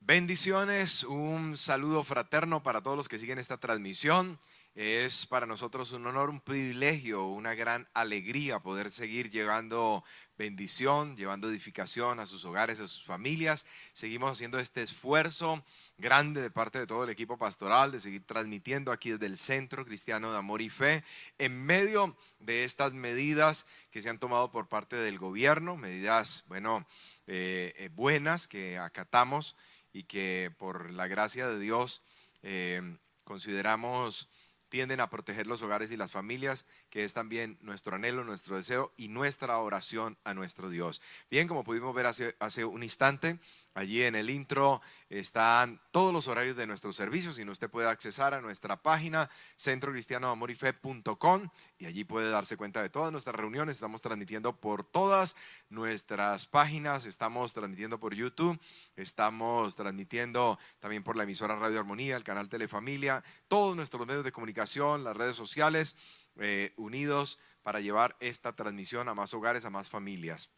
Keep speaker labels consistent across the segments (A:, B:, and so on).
A: Bendiciones, un saludo fraterno para todos los que siguen esta transmisión. Es para nosotros un honor, un privilegio, una gran alegría poder seguir llevando bendición, llevando edificación a sus hogares, a sus familias. Seguimos haciendo este esfuerzo grande de parte de todo el equipo pastoral de seguir transmitiendo aquí desde el Centro Cristiano de Amor y Fe en medio de estas medidas que se han tomado por parte del gobierno, medidas, buenas que acatamos y que por la gracia de Dios consideramos tienden a proteger los hogares y las familias, que es también nuestro anhelo, nuestro deseo y nuestra oración a nuestro Dios. Bien, como pudimos ver hace un instante, allí en el intro están todos los horarios de nuestros servicios y usted puede accesar a nuestra página centrocristianoamorife.com y allí puede darse cuenta de todas nuestras reuniones. Estamos transmitiendo por todas nuestras páginas, estamos transmitiendo por YouTube, estamos transmitiendo también por la emisora Radio Armonía, el canal Telefamilia, todos nuestros medios de comunicación, las redes sociales, unidos para llevar esta transmisión a más hogares, a más familias.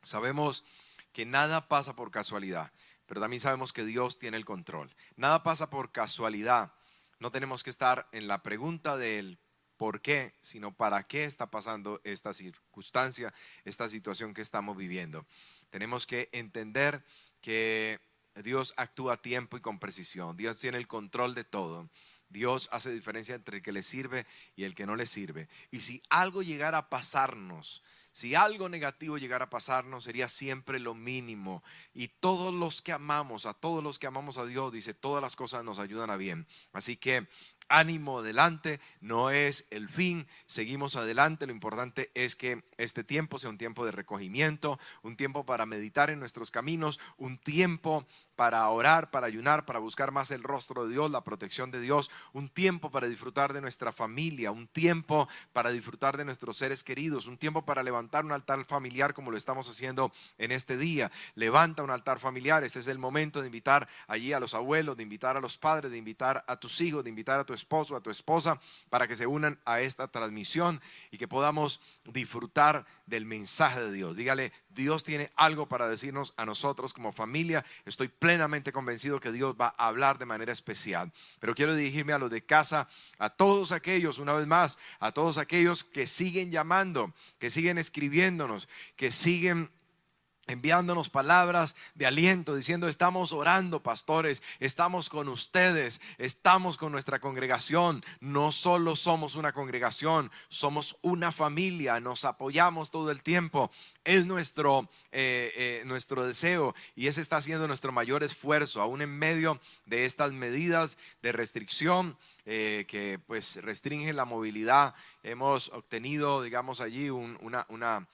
A: Sabemos que nada pasa por casualidad, pero también sabemos que Dios tiene el control. Nada pasa por casualidad. No tenemos que estar en la pregunta del por qué, sino para qué está pasando esta circunstancia, esta situación que estamos viviendo. Tenemos que entender que Dios actúa a tiempo y con precisión. Dios tiene el control de todo. Dios hace diferencia entre el que le sirve y el que no le sirve. Y si algo llegara a pasarnos, si algo negativo llegara a pasarnos, sería siempre lo mínimo. Y todos los que amamos, a todos los que amamos a Dios, dice, todas las cosas nos ayudan a bien. Así que ánimo, adelante, no es el fin, seguimos adelante. Lo importante es que este tiempo sea un tiempo de recogimiento, un tiempo para meditar en nuestros caminos, un tiempo para orar, para ayunar, para buscar más el rostro de Dios, la protección de Dios, un tiempo para disfrutar de nuestra familia, un tiempo para disfrutar de nuestros seres queridos, un tiempo para levantar un altar familiar como lo estamos haciendo en este día. Levanta un altar familiar, este es el momento de invitar allí a los abuelos, de invitar a los padres, de invitar a tus hijos, de invitar a tu esposo, a tu esposa, para que se unan a esta transmisión y que podamos disfrutar del mensaje de Dios. Dígale, Dios tiene algo para decirnos a nosotros como familia. Estoy plenamente convencido que Dios va a hablar de manera especial. Pero quiero dirigirme a los de casa, a todos aquellos, una vez más, a todos aquellos que siguen llamando, que siguen escribiéndonos, que siguen enviándonos palabras de aliento, diciendo: estamos orando, pastores, estamos con ustedes, estamos con nuestra congregación. No solo somos una congregación, somos una familia, nos apoyamos todo el tiempo. Es nuestro deseo, y ese está siendo nuestro mayor esfuerzo, aún en medio de estas medidas de restricción que pues restringen la movilidad. Hemos obtenido, digamos, allí una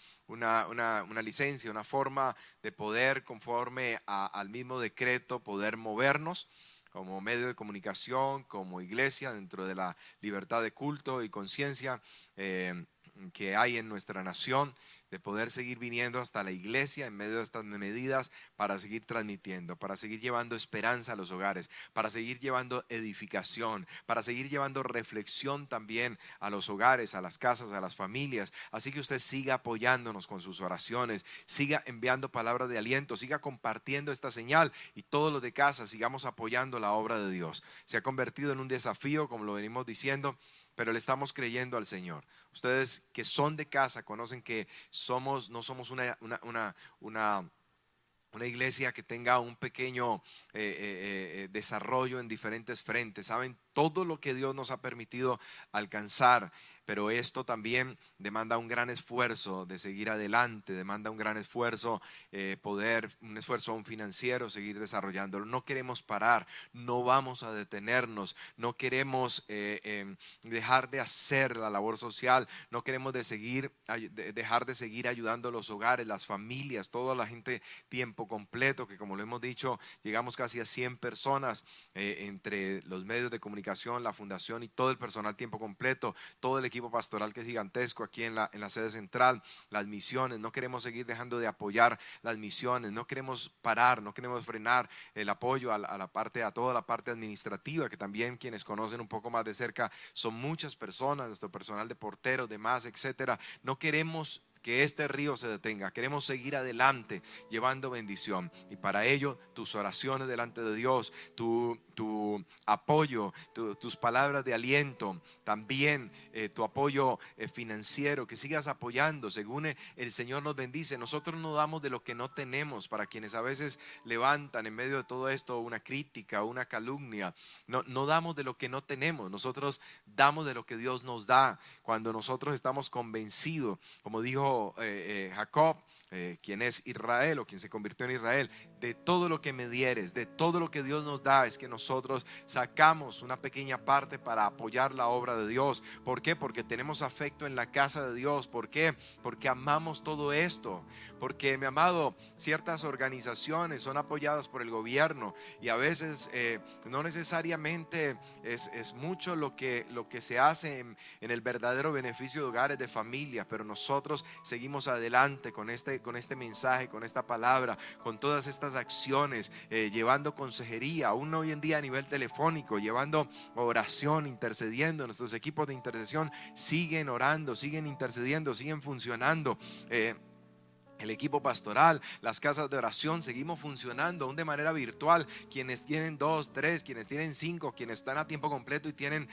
A: licencia, una forma de poder, conforme al mismo decreto, poder movernos como medio de comunicación, como iglesia, dentro de la libertad de culto y conciencia que hay en nuestra nación, de poder seguir viniendo hasta la iglesia en medio de estas medidas, para seguir transmitiendo, para seguir llevando esperanza a los hogares, para seguir llevando edificación, para seguir llevando reflexión también a los hogares, a las casas, a las familias. Así que usted siga apoyándonos con sus oraciones, siga enviando palabras de aliento, siga compartiendo esta señal, y todos los de casa sigamos apoyando la obra de Dios. Se ha convertido en un desafío, como lo venimos diciendo, pero le estamos creyendo al Señor. Ustedes que son de casa conocen que no somos una iglesia que tenga un pequeño desarrollo en diferentes frentes. Saben todo lo que Dios nos ha permitido alcanzar, pero esto también demanda un gran esfuerzo de seguir adelante, demanda un gran esfuerzo, un esfuerzo aún financiero, seguir desarrollándolo. No queremos parar, no vamos a detenernos, no queremos dejar de hacer la labor social, no queremos dejar de seguir ayudando a los hogares, las familias, toda la gente tiempo completo, que como lo hemos dicho, llegamos casi a 100 personas entre los medios de comunicación, la fundación y todo el personal tiempo completo, todo el equipo pastoral, que es gigantesco aquí en la sede central, las misiones. No queremos seguir dejando de apoyar las misiones, no queremos parar, no queremos frenar el apoyo a toda la parte administrativa, que también quienes conocen un poco más de cerca son muchas personas, nuestro personal de porteros, demás, etcétera. No queremos que este río se detenga. Queremos seguir adelante llevando bendición, y para ello tus oraciones delante de Dios, tu apoyo, tus palabras de aliento, también tu apoyo financiero, que sigas apoyando según el Señor nos bendice. Nosotros no damos de lo que no tenemos. Para quienes a veces levantan en medio de todo esto una crítica, una calumnia, no damos de lo que no tenemos. Nosotros damos de lo que Dios nos da. Cuando nosotros estamos convencidos, como dijo Jacob, quien es Israel, o quien se convirtió en Israel, de todo lo que me dieres, de todo lo que Dios nos da, es que nosotros sacamos una pequeña parte para apoyar la obra de Dios. ¿Por qué? Porque tenemos afecto en la casa de Dios. ¿Por qué? Porque amamos todo esto. Porque, mi amado, ciertas organizaciones son apoyadas por el gobierno, y a veces no necesariamente es mucho lo que se hace en el verdadero beneficio de hogares, de familias, pero nosotros seguimos adelante con este mensaje, con esta palabra, con todas estas acciones, llevando consejería, aún hoy en día a nivel telefónico, llevando oración, intercediendo. Nuestros equipos de intercesión siguen orando, siguen intercediendo, siguen funcionando. El equipo pastoral, las casas de oración, seguimos funcionando aún de manera virtual. Quienes tienen 2, 3, quienes tienen 5, quienes están a tiempo completo y tienen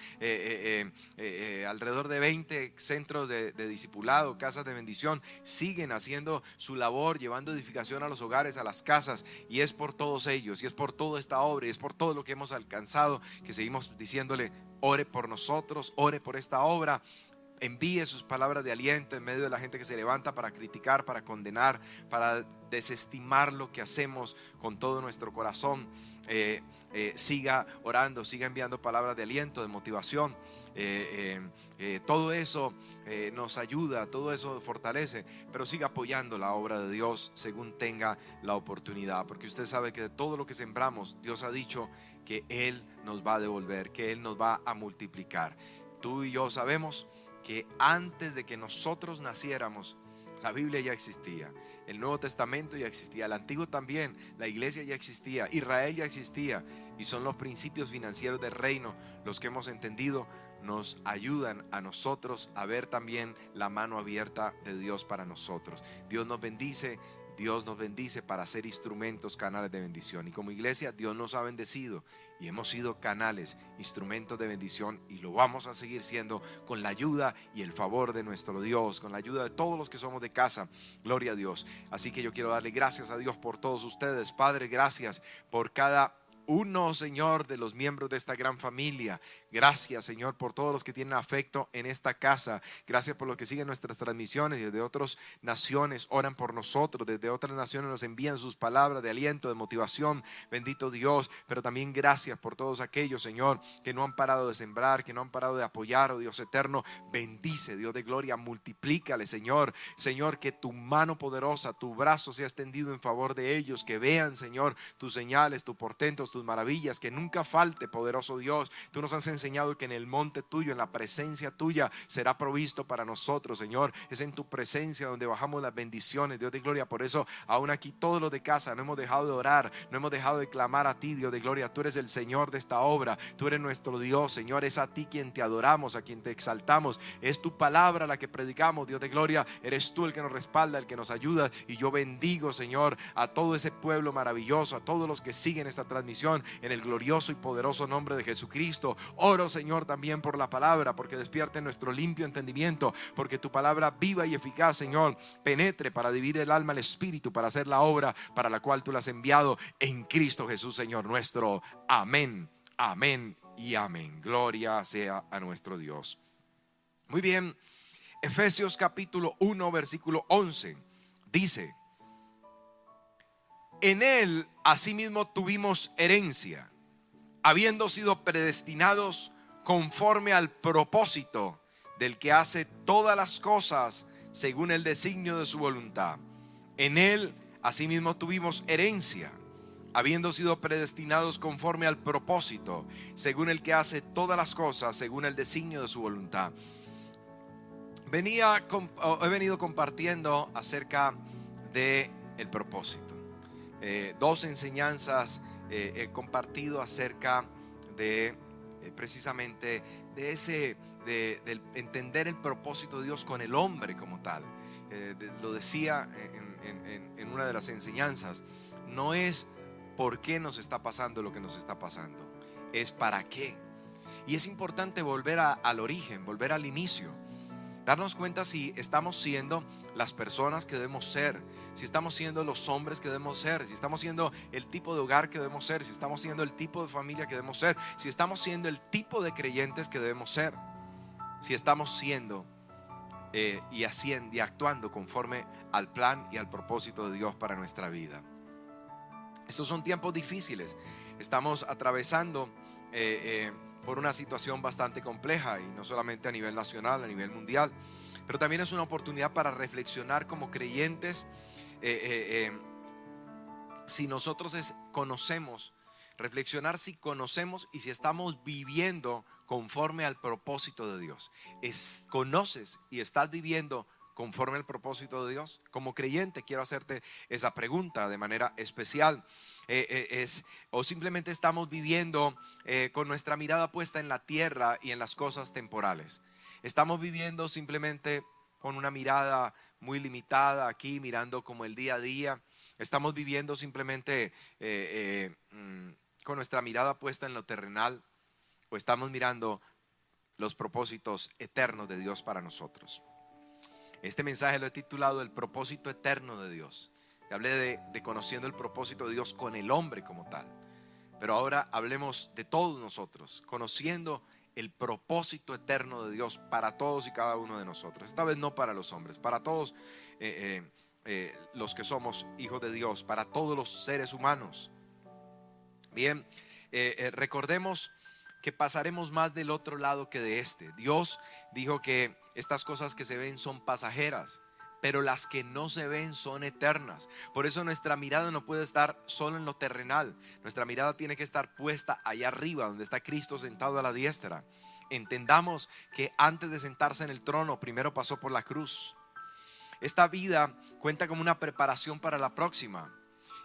A: alrededor de 20 centros de discipulado, casas de bendición, siguen haciendo su labor, llevando edificación a los hogares, a las casas. Y es por todos ellos, y es por toda esta obra, y es por todo lo que hemos alcanzado, que seguimos diciéndole: ore por nosotros, ore por esta obra. Envíe sus palabras de aliento en medio de la gente que se levanta para criticar, para condenar, para desestimar lo que hacemos con todo nuestro corazón. Siga orando, siga enviando palabras de aliento, de motivación. Todo eso nos ayuda, todo eso fortalece, pero siga apoyando la obra de Dios según tenga la oportunidad, porque usted sabe que de todo lo que sembramos, Dios ha dicho que Él nos va a devolver, que Él nos va a multiplicar. Tú y yo sabemos que antes de que nosotros naciéramos, la Biblia ya existía, el Nuevo Testamento ya existía, el Antiguo también, la iglesia ya existía, Israel ya existía, y son los principios financieros del reino los que hemos entendido, nos ayudan a nosotros a ver también la mano abierta de Dios para nosotros. Dios nos bendice para ser instrumentos, canales de bendición. Y como iglesia, Dios nos ha bendecido y hemos sido canales, instrumentos de bendición, y lo vamos a seguir siendo con la ayuda y el favor de nuestro Dios, con la ayuda de todos los que somos de casa. Gloria a Dios. Así que yo quiero darle gracias a Dios por todos ustedes. Padre, gracias por cada uno, Señor, de los miembros de esta gran familia. Gracias, Señor, por todos los que tienen afecto en esta casa. Gracias por los que siguen nuestras transmisiones desde otras naciones, oran por nosotros. Desde otras naciones nos envían sus palabras de aliento, de motivación. Bendito Dios. Pero también gracias por todos aquellos, Señor, que no han parado de sembrar, que no han parado de apoyar. Oh Dios eterno, bendice, Dios de gloria, multiplícale, Señor. Señor, que tu mano poderosa, tu brazo sea extendido en favor de ellos. Que vean, Señor, tus señales, tus portentos, tus maravillas, que nunca falte, poderoso Dios. Tú nos has enseñado que en el monte tuyo, en la presencia tuya, será provisto para nosotros, Señor. Es en tu presencia donde bajamos las bendiciones, Dios de gloria. Por eso aún aquí todos los de casa no hemos dejado de orar, no hemos dejado de clamar a ti, Dios de gloria. Tú eres el Señor de esta obra, tú eres nuestro Dios, Señor. Es a ti quien te adoramos, a quien te exaltamos. Es tu palabra la que predicamos, Dios de gloria. Eres tú el que nos respalda, el que nos ayuda. Y yo bendigo, Señor, a todo ese pueblo maravilloso, a todos los que siguen esta transmisión, en el glorioso y poderoso nombre de Jesucristo. Oro, Señor, también por la palabra, porque despierte nuestro limpio entendimiento, porque tu palabra viva y eficaz, Señor, penetre para dividir el alma al espíritu, para hacer la obra para la cual tú la has enviado en Cristo Jesús, Señor nuestro. Amén, amén y amén. Gloria sea a nuestro Dios. Muy bien, Efesios capítulo 1 versículo 11 dice: en él asimismo tuvimos herencia, habiendo sido predestinados conforme al propósito del que hace todas las cosas según el designio de su voluntad. En él asimismo tuvimos herencia, habiendo sido predestinados conforme al propósito, según el que hace todas las cosas según el designio de su voluntad. He venido compartiendo acerca de el propósito. Dos enseñanzas he compartido acerca de precisamente de del entender el propósito de Dios con el hombre como tal. lo decía en una de las enseñanzas, no es por qué nos está pasando lo que nos está pasando, es para qué. Y es importante volver al origen, volver al inicio, darnos cuenta si estamos siendo las personas que debemos ser, si estamos siendo los hombres que debemos ser, si estamos siendo el tipo de hogar que debemos ser, si estamos siendo el tipo de familia que debemos ser, si estamos siendo el tipo de creyentes que debemos ser, si estamos siendo y haciendo y actuando conforme al plan y al propósito de Dios para nuestra vida. Estos son tiempos difíciles. Estamos atravesando por una situación bastante compleja, y no solamente a nivel nacional, a nivel mundial, pero también es una oportunidad para reflexionar como creyentes. Si nosotros conocemos, reflexionar si conocemos y si estamos viviendo conforme al propósito de Dios. ¿Conoces y estás viviendo conforme al propósito de Dios? Como creyente quiero hacerte esa pregunta de manera especial. O simplemente estamos viviendo con nuestra mirada puesta en la tierra y en las cosas temporales. Estamos viviendo simplemente con una mirada muy limitada aquí, mirando como el día a día. Estamos viviendo simplemente con nuestra mirada puesta en lo terrenal, o estamos mirando los propósitos eternos de Dios para nosotros. Este mensaje lo he titulado El propósito eterno de Dios. Hablé de conociendo el propósito de Dios con el hombre como tal, pero ahora hablemos de todos nosotros, conociendo el propósito eterno de Dios para todos y cada uno de nosotros. Esta vez no para los hombres, para todos los que somos hijos de Dios, para todos los seres humanos. Bien, recordemos que pasaremos más del otro lado que de este. Dios dijo que estas cosas que se ven son pasajeras, pero las que no se ven son eternas. Por eso nuestra mirada no puede estar solo en lo terrenal. Nuestra mirada tiene que estar puesta allá arriba, donde está Cristo sentado a la diestra. Entendamos que antes de sentarse en el trono, primero pasó por la cruz. Esta vida cuenta como una preparación para la próxima.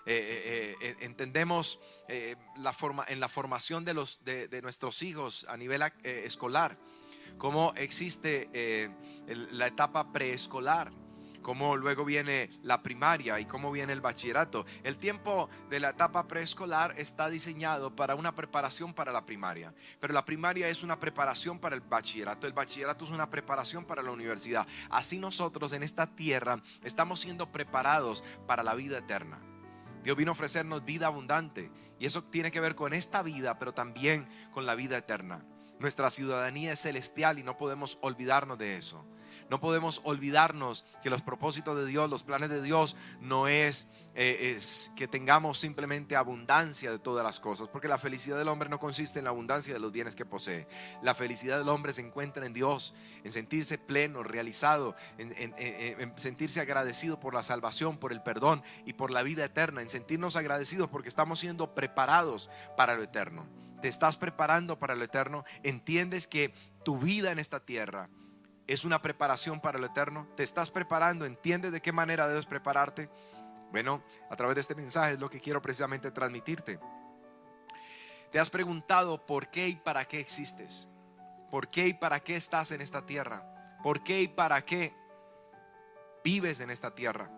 A: Entendemos en la formación de nuestros hijos a nivel escolar, cómo existe la etapa preescolar, cómo luego viene la primaria y cómo viene el bachillerato. El tiempo de la etapa preescolar está diseñado para una preparación para la primaria, pero la primaria es una preparación para el bachillerato es una preparación para la universidad. Así nosotros en esta tierra estamos siendo preparados para la vida eterna. Dios vino a ofrecernos vida abundante, y eso tiene que ver con esta vida, pero también con la vida eterna. Nuestra ciudadanía es celestial y no podemos olvidarnos de eso. No podemos olvidarnos que los propósitos de Dios, los planes de Dios, no es que tengamos simplemente abundancia de todas las cosas, porque la felicidad del hombre no consiste en la abundancia de los bienes que posee. La felicidad del hombre se encuentra en Dios, en sentirse pleno, realizado, en sentirse agradecido por la salvación, por el perdón y por la vida eterna, en sentirnos agradecidos porque estamos siendo preparados para lo eterno. ¿Te estás preparando para lo eterno? ¿Entiendes que tu vida en esta tierra es una preparación para lo eterno? ¿Te estás preparando? ¿Entiendes de qué manera debes prepararte? Bueno, a través de este mensaje es lo que quiero precisamente transmitirte. ¿Te has preguntado por qué y para qué existes? ¿Por qué y para qué estás en esta tierra? ¿Por qué y para qué vives en esta tierra?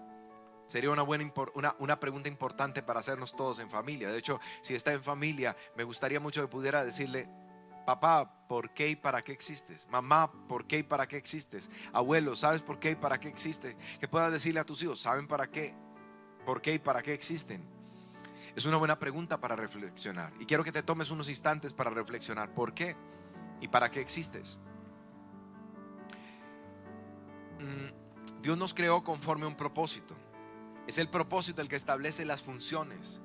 A: Sería una pregunta importante para hacernos todos en familia. De hecho, si está en familia, me gustaría mucho que pudiera decirle: papá, ¿por qué y para qué existes? Mamá, ¿por qué y para qué existes? Abuelo, ¿sabes por qué y para qué existes? Que puedas decirle a tus hijos: ¿saben para qué? ¿Por qué y para qué existen? Es una buena pregunta para reflexionar, y quiero que te tomes unos instantes para reflexionar. ¿Por qué y para qué existes? Dios nos creó conforme a un propósito. Es el propósito el que establece las funciones.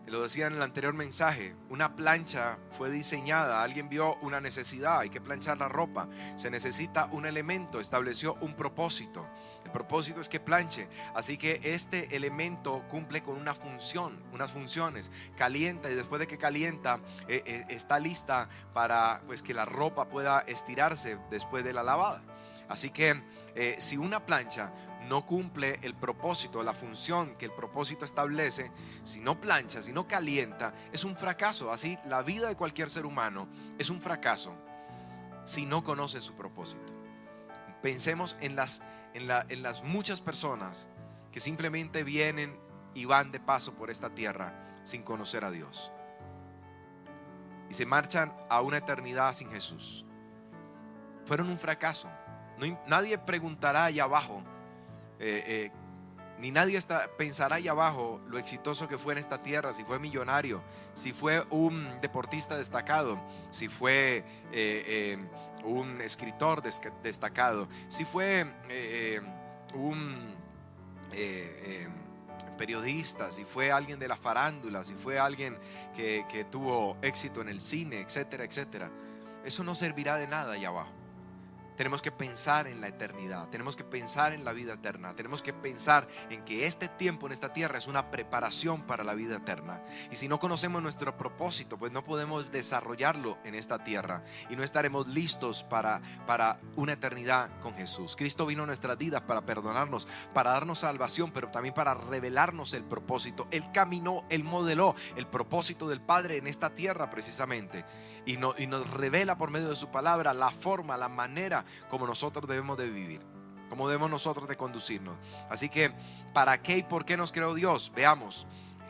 A: Lo decía en el anterior mensaje, una plancha fue diseñada, alguien vio una necesidad, hay que planchar la ropa, se necesita un elemento, estableció un propósito. El propósito es que planche, así que este elemento cumple con una función, unas funciones, calienta, y después de que calienta está lista para que la ropa pueda estirarse después de la lavada. Así que si una plancha no cumple el propósito, la función que el propósito establece, si no plancha, si no calienta, es un fracaso. Así la vida de cualquier ser humano es un fracaso si no conoce su propósito. Pensemos en en las muchas personas que simplemente vienen y van de paso por esta tierra sin conocer a Dios. Y se marchan a una eternidad sin Jesús. Fueron un fracaso. Nadie preguntará allá abajo, ni nadie pensará allá abajo lo exitoso que fue en esta tierra, si fue millonario, si fue un deportista destacado, si fue un escritor destacado, si fue un periodista, si fue alguien de la farándula, si fue alguien que tuvo éxito en el cine, etcétera, etcétera. Eso no servirá de nada allá abajo. Tenemos que pensar en la eternidad, tenemos que pensar en la vida eterna, tenemos que pensar en que este tiempo en esta tierra es una preparación para la vida eterna. Y si no conocemos nuestro propósito, pues no podemos desarrollarlo en esta tierra y no estaremos listos para una eternidad con Jesús. Cristo vino a nuestras vidas para perdonarnos, para darnos salvación, pero también para revelarnos el propósito. Él caminó, Él modeló el propósito del Padre en esta tierra precisamente, y nos revela por medio de su palabra la forma, la manera como nosotros debemos de vivir, como debemos nosotros de conducirnos. Así que, ¿para qué y por qué nos creó Dios? Veamos.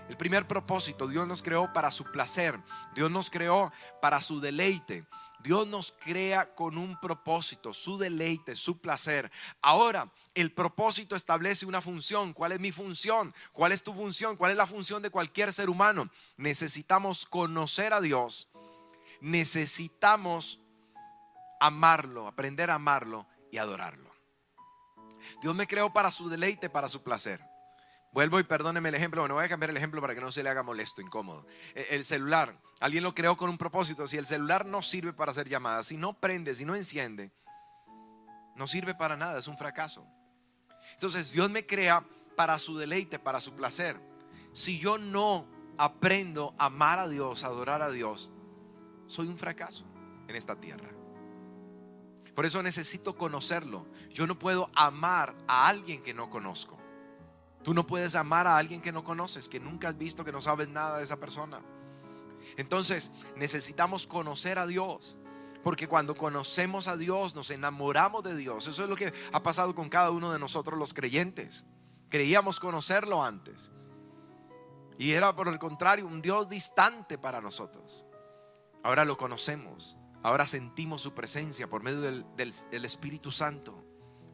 A: El primer propósito: Dios nos creó para su placer, Dios nos creó para su deleite. Dios nos crea con un propósito, su deleite, su placer. Ahora, el propósito establece una función. ¿Cuál es mi función? ¿Cuál es tu función? ¿Cuál es la función de cualquier ser humano? Necesitamos conocer a Dios. Necesitamos amarlo, aprender a amarlo y adorarlo. Dios me creó para su deleite, para su placer. Vuelvo y perdóneme el ejemplo. Bueno, voy a cambiar el ejemplo para que no se le haga molesto, incómodo. El celular, alguien lo creó con un propósito. Si el celular no sirve para hacer llamadas, si no prende, si no enciende, no sirve para nada, es un fracaso. Entonces Dios me crea para su deleite, para su placer. Si yo no aprendo a amar a Dios, a adorar a Dios, soy un fracaso en esta tierra. Por eso necesito conocerlo. Yo no puedo amar a alguien que no conozco. Tú no puedes amar a alguien que no conoces, que nunca has visto, que no sabes nada de esa persona. Entonces necesitamos conocer a Dios, porque cuando conocemos a Dios nos enamoramos de Dios. Eso es lo que ha pasado con cada uno de nosotros los creyentes. Creíamos conocerlo antes y era, por el contrario, un Dios distante para nosotros. Ahora lo conocemos, ahora sentimos su presencia por medio del Espíritu Santo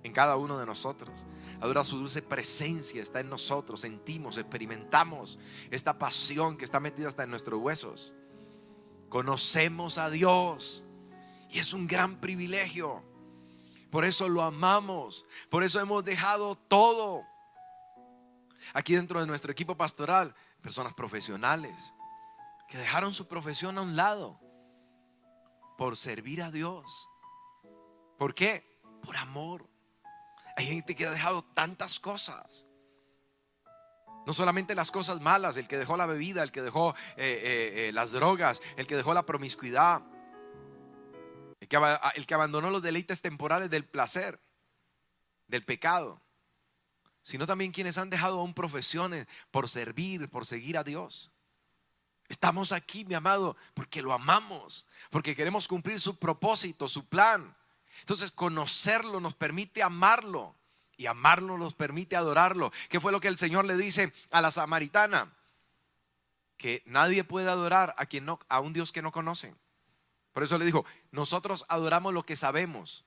A: en cada uno de nosotros. Ahora su dulce presencia está en nosotros, sentimos, experimentamos esta pasión que está metida hasta en nuestros huesos. Conocemos a Dios y es un gran privilegio. Por eso lo amamos, por eso hemos dejado todo. Aquí dentro de nuestro equipo pastoral, personas profesionales que dejaron su profesión a un lado por servir a Dios. ¿Por qué? Por amor. Hay gente que ha dejado tantas cosas. No solamente las cosas malas, el que dejó la bebida, el que dejó las drogas, el que dejó la promiscuidad, el que abandonó los deleites temporales del placer, del pecado, sino también quienes han dejado aún profesiones por servir, por seguir a Dios. Estamos aquí, mi amado, porque lo amamos, porque queremos cumplir su propósito, su plan. Entonces conocerlo nos permite amarlo, y amarlo nos permite adorarlo. ¿Qué fue lo que el Señor le dice a la samaritana? Que nadie puede adorar a un Dios que no conoce. Por eso le dijo: nosotros adoramos lo que sabemos.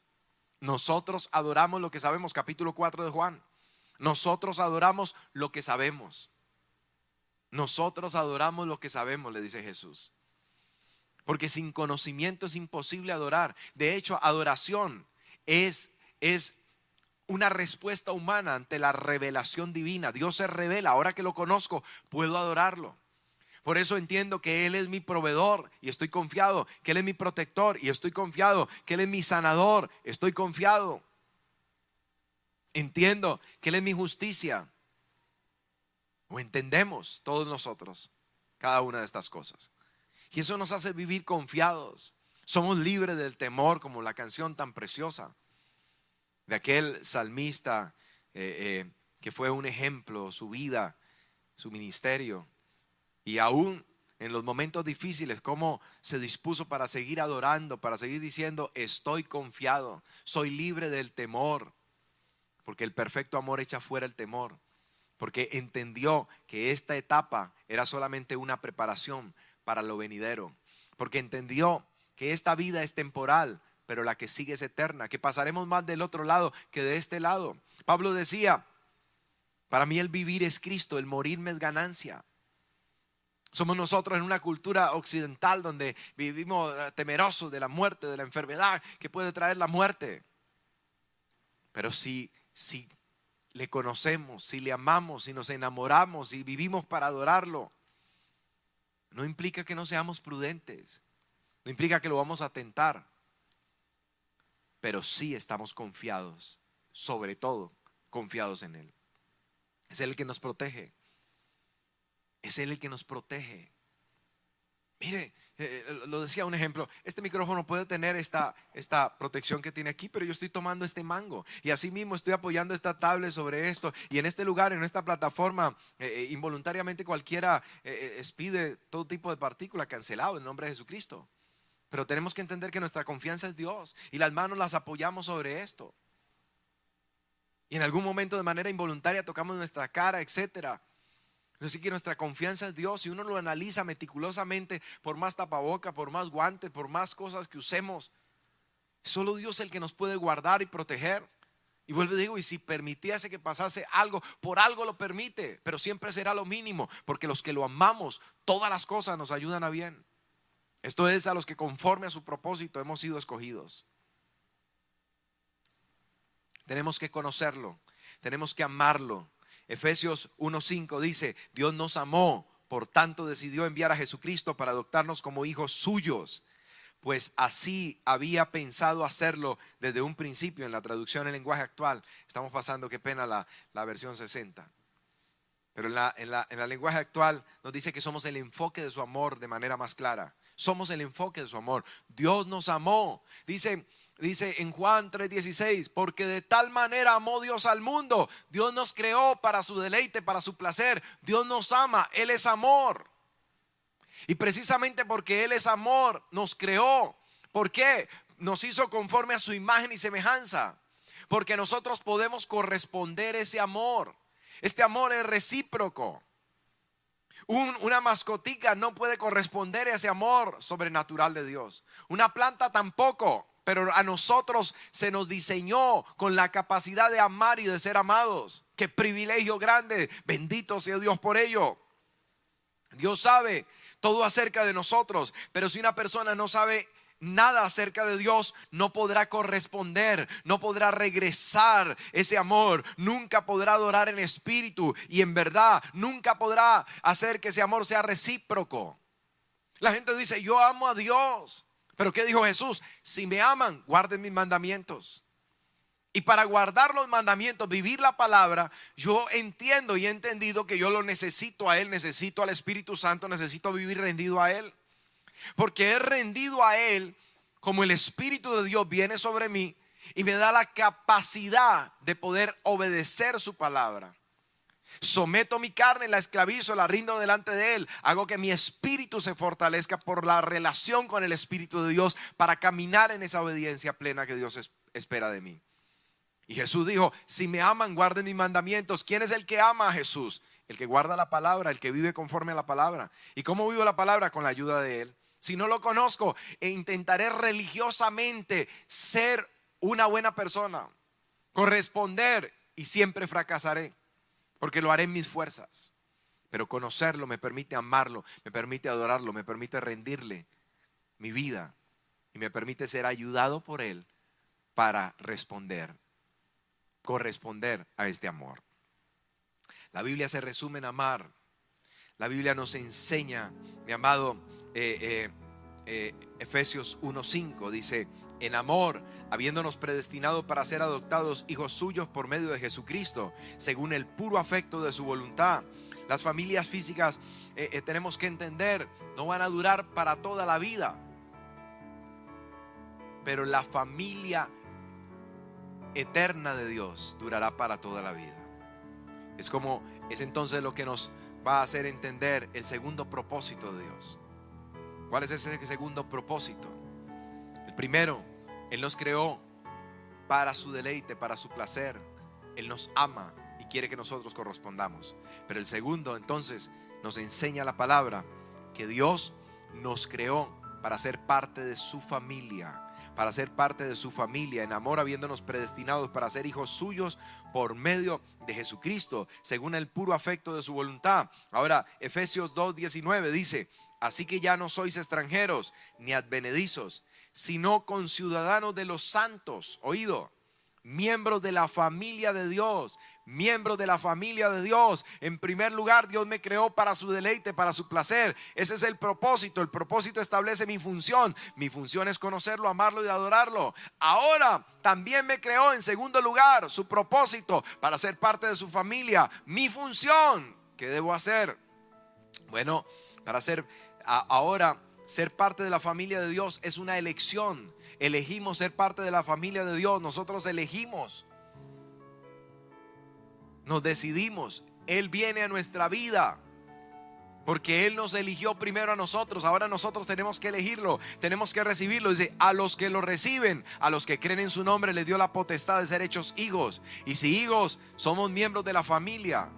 A: Nosotros adoramos lo que sabemos. Capítulo 4 de Juan. Nosotros adoramos lo que sabemos. Nosotros adoramos lo que sabemos, le dice Jesús. Porque sin conocimiento es imposible adorar. De hecho, adoración es una respuesta humana ante la revelación divina. Dios se revela. Ahora que lo conozco, puedo adorarlo. Por eso entiendo que Él es mi proveedor y estoy confiado, que Él es mi protector y estoy confiado, que Él es mi sanador, estoy confiado. Entiendo que Él es mi justicia. O entendemos todos nosotros cada una de estas cosas. Y eso nos hace vivir confiados. Somos libres del temor, como la canción tan preciosa de aquel salmista que fue un ejemplo, su vida, su ministerio. Y aún en los momentos difíciles, cómo se dispuso para seguir adorando, para seguir diciendo: estoy confiado, soy libre del temor. porque el perfecto amor echa fuera el temor, porque entendió que esta etapa era solamente una preparación para lo venidero, porque entendió que esta vida es temporal, pero la que sigue es eterna, que pasaremos más del otro lado que de este lado. Pablo decía: para mí el vivir es Cristo, el morirme es ganancia. Somos nosotros en una cultura occidental donde vivimos temerosos de la muerte, de la enfermedad que puede traer la muerte. Pero si le conocemos, si le amamos, si nos enamoramos, si vivimos para adorarlo, no implica que no seamos prudentes, no implica que lo vamos a tentar, pero sí estamos confiados, sobre todo confiados en Él. Es Él el que nos protege. Es Él el que nos protege. Mire, lo decía un ejemplo, este micrófono puede tener esta protección que tiene aquí, pero yo estoy tomando este mango y así mismo estoy apoyando esta tablet sobre esto, y en este lugar, en esta plataforma, involuntariamente cualquiera expide todo tipo de partícula, cancelado en nombre de Jesucristo. Pero tenemos que entender que nuestra confianza es Dios y las manos las apoyamos sobre esto. Y en algún momento de manera involuntaria tocamos nuestra cara, etcétera. Así que nuestra confianza es Dios. Si uno lo analiza meticulosamente, por más tapaboca, por más guantes, por más cosas que usemos, solo Dios es el que nos puede guardar y proteger. Y vuelvo y digo, y si permitiese que pasase algo, por algo lo permite, pero siempre será lo mínimo, porque los que lo amamos, todas las cosas nos ayudan a bien. Esto es, a los que conforme a su propósito hemos sido escogidos. Tenemos que conocerlo, tenemos que amarlo. Efesios 1:5 dice: Dios nos amó, por tanto decidió enviar a Jesucristo para adoptarnos como hijos suyos, pues así había pensado hacerlo desde un principio. En la traducción en lenguaje actual, estamos pasando, qué pena, la versión 60. Pero en la lenguaje actual nos dice que somos el enfoque de su amor de manera más clara. Somos el enfoque de su amor. Dios nos amó. Dice en Juan 3:16, porque de tal manera amó Dios al mundo. Dios nos creó para su deleite, para su placer. Dios nos ama, Él es amor. Y precisamente porque Él es amor, nos creó. ¿Por qué? Nos hizo conforme a su imagen y semejanza. Porque nosotros podemos corresponder ese amor. Este amor es recíproco. Una mascotica no puede corresponder a ese amor sobrenatural de Dios. Una planta tampoco. Pero a nosotros se nos diseñó con la capacidad de amar y de ser amados. Qué privilegio grande. Bendito sea Dios por ello. Dios sabe todo acerca de nosotros. Pero si una persona no sabe nada acerca de Dios, no podrá corresponder, no podrá regresar ese amor, nunca podrá adorar en espíritu y en verdad, nunca podrá hacer que ese amor sea recíproco. La gente dice: yo amo a Dios. Pero ¿qué dijo Jesús? Si me aman, guarden mis mandamientos. Y para guardar los mandamientos, vivir la palabra, yo entiendo y he entendido que yo lo necesito a Él, necesito al Espíritu Santo, necesito vivir rendido a Él. Porque he rendido a Él, como el Espíritu de Dios viene sobre mí y me da la capacidad de poder obedecer su palabra. Someto mi carne, la esclavizo, la rindo delante de Él. Hago que mi espíritu se fortalezca por la relación con el Espíritu de Dios para caminar en esa obediencia plena que Dios espera de mí. Y Jesús dijo: si me aman, guarden mis mandamientos. ¿Quién es el que ama a Jesús? El que guarda la palabra, el que vive conforme a la palabra. ¿Y cómo vivo la palabra? Con la ayuda de Él. Si no lo conozco, intentaré religiosamente ser una buena persona, corresponder, y siempre fracasaré, porque lo haré en mis fuerzas. Pero conocerlo me permite amarlo, me permite adorarlo, me permite rendirle mi vida y me permite ser ayudado por Él para corresponder a este amor. La Biblia se resume en amar. La Biblia nos enseña, mi amado, Efesios 1:5 dice: en amor, habiéndonos predestinado para ser adoptados hijos suyos por medio de Jesucristo, según el puro afecto de su voluntad. Las familias físicas, tenemos que entender, no van a durar para toda la vida, pero la familia eterna de Dios durará para toda la vida. Es entonces lo que nos va a hacer entender el segundo propósito de Dios. ¿Cuál es ese segundo propósito? El primero: Él nos creó para su deleite, para su placer, Él nos ama y quiere que nosotros correspondamos. Pero el segundo, entonces, nos enseña la palabra que Dios nos creó para ser parte de su familia, para ser parte de su familia en amor, habiéndonos predestinados para ser hijos suyos por medio de Jesucristo, según el puro afecto de su voluntad. Ahora, Efesios 2:19 dice: así que ya no sois extranjeros ni advenedizos, sino conciudadanos de los santos, oído, miembros de la familia de Dios, miembros de la familia de Dios. En primer lugar, Dios me creó para su deleite, para su placer. Ese es el propósito. El propósito establece mi función. Mi función es conocerlo, amarlo y adorarlo. Ahora también me creó en segundo lugar, su propósito, para ser parte de su familia. Mi función, ¿qué debo hacer? Bueno, para ser ahora ser parte de la familia de Dios es una elección. Elegimos ser parte de la familia de Dios. Nosotros elegimos, nos decidimos. Él viene a nuestra vida porque Él nos eligió primero a nosotros. Ahora nosotros tenemos que elegirlo, tenemos que recibirlo. Dice: a los que lo reciben, a los que creen en su nombre, les dio la potestad de ser hechos hijos. Y si hijos, somos miembros de la familia.